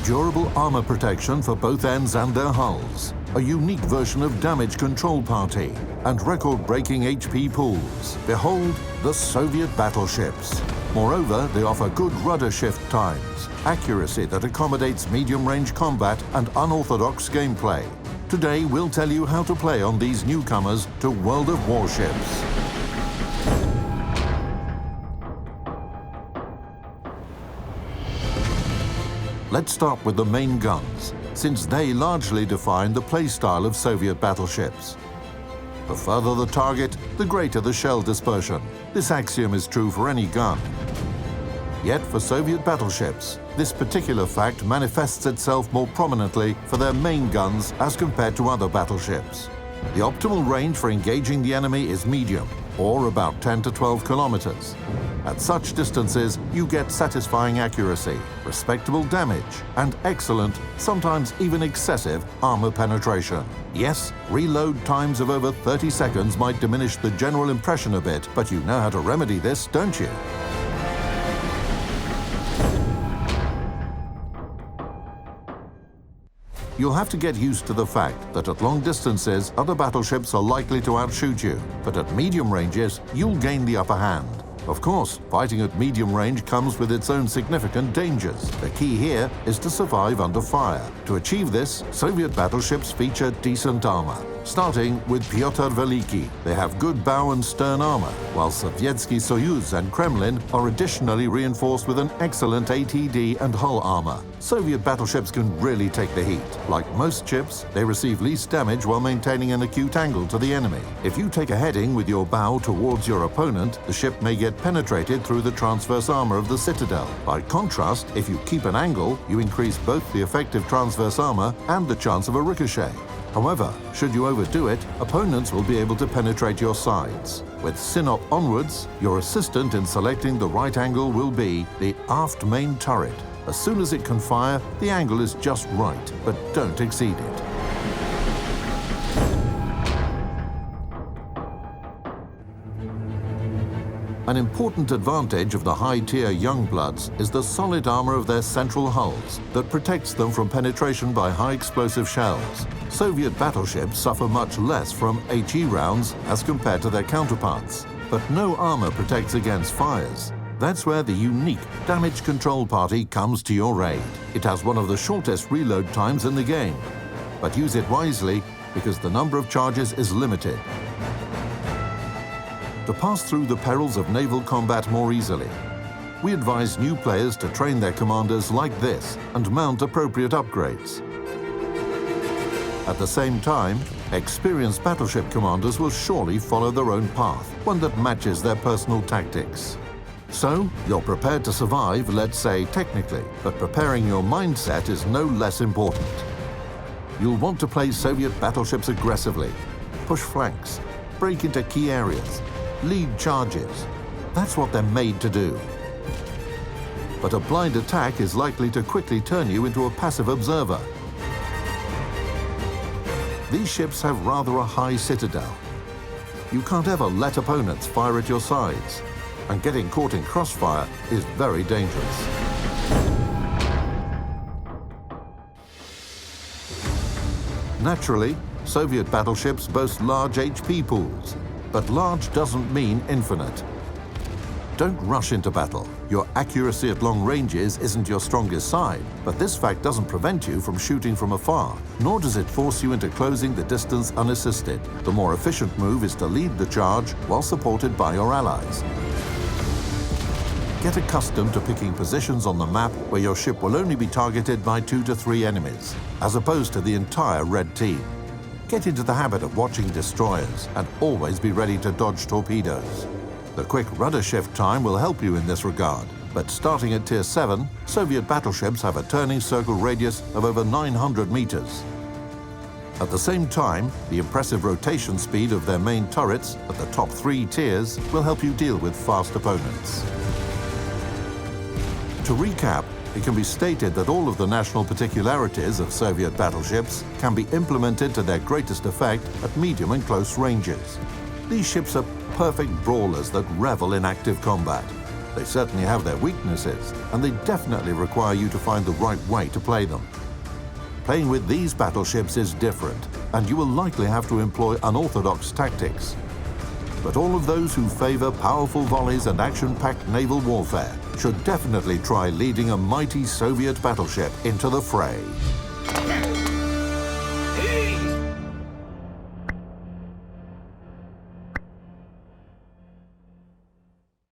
Durable armor protection for both ends and their hulls, a unique version of damage control party, and record-breaking HP pools. Behold the Soviet battleships. Moreover, they offer good rudder shift times, accuracy that accommodates medium-range combat, and unorthodox gameplay. Today, we'll tell you how to play on these newcomers to World of Warships. Let's start with the main guns, since they largely define the playstyle of Soviet battleships. The further the target, the greater the shell dispersion. This axiom is true for any gun. Yet for Soviet battleships, this particular fact manifests itself more prominently for their main guns as compared to other battleships. The optimal range for engaging the enemy is medium, or about 10 to 12 kilometers. At such distances, you get satisfying accuracy, respectable damage, and excellent, sometimes even excessive, armor penetration. Yes, reload times of over 30 seconds might diminish the general impression a bit, but you know how to remedy this, don't you? You'll have to get used to the fact that at long distances, other battleships are likely to outshoot you, but at medium ranges, you'll gain the upper hand. Of course, fighting at medium range comes with its own significant dangers. The key here is to survive under fire. To achieve this, Soviet battleships feature decent armor. Starting with Pyotr Veliki, they have good bow and stern armor, while Sovietsky Soyuz and Kremlin are additionally reinforced with an excellent ATD and hull armor. Soviet battleships can really take the heat. Like most ships, they receive least damage while maintaining an acute angle to the enemy. If you take a heading with your bow towards your opponent, the ship may get penetrated through the transverse armor of the citadel. By contrast, if you keep an angle, you increase both the effective transverse armor and the chance of a ricochet. However, should you overdo it, opponents will be able to penetrate your sides. With Sinop onwards, your assistant in selecting the right angle will be the aft main turret. As soon as it can fire, the angle is just right, but don't exceed it. An important advantage of the high-tier Youngbloods is the solid armor of their central hulls that protects them from penetration by high-explosive shells. Soviet battleships suffer much less from HE rounds as compared to their counterparts, but no armor protects against fires. That's where the unique damage control party comes to your aid. It has one of the shortest reload times in the game, but use it wisely because the number of charges is limited. To pass through the perils of naval combat more easily, we advise new players to train their commanders like this and mount appropriate upgrades. At the same time, experienced battleship commanders will surely follow their own path, one that matches their personal tactics. So, you're prepared to survive, let's say technically, but preparing your mindset is no less important. You'll want to play Soviet battleships aggressively, push flanks, break into key areas, lead charges. That's what they're made to do. But a blind attack is likely to quickly turn you into a passive observer. These ships have rather a high citadel. You can't ever let opponents fire at your sides, and getting caught in crossfire is very dangerous. Naturally, Soviet battleships boast large HP pools, but large doesn't mean infinite. Don't rush into battle. Your accuracy at long ranges isn't your strongest side, but this fact doesn't prevent you from shooting from afar, nor does it force you into closing the distance unassisted. The more efficient move is to lead the charge while supported by your allies. Get accustomed to picking positions on the map where your ship will only be targeted by 2 to 3 enemies, as opposed to the entire red team. Get into the habit of watching destroyers and always be ready to dodge torpedoes. The quick rudder shift time will help you in this regard, but starting at Tier 7, Soviet battleships have a turning circle radius of over 900 meters. At the same time, the impressive rotation speed of their main turrets at the top 3 tiers will help you deal with fast opponents. To recap, it can be stated that all of the national particularities of Soviet battleships can be implemented to their greatest effect at medium and close ranges. These ships are perfect brawlers that revel in active combat. They certainly have their weaknesses, and they definitely require you to find the right way to play them. Playing with these battleships is different, and you will likely have to employ unorthodox tactics. But all of those who favor powerful volleys and action-packed naval warfare should definitely try leading a mighty Soviet battleship into the fray.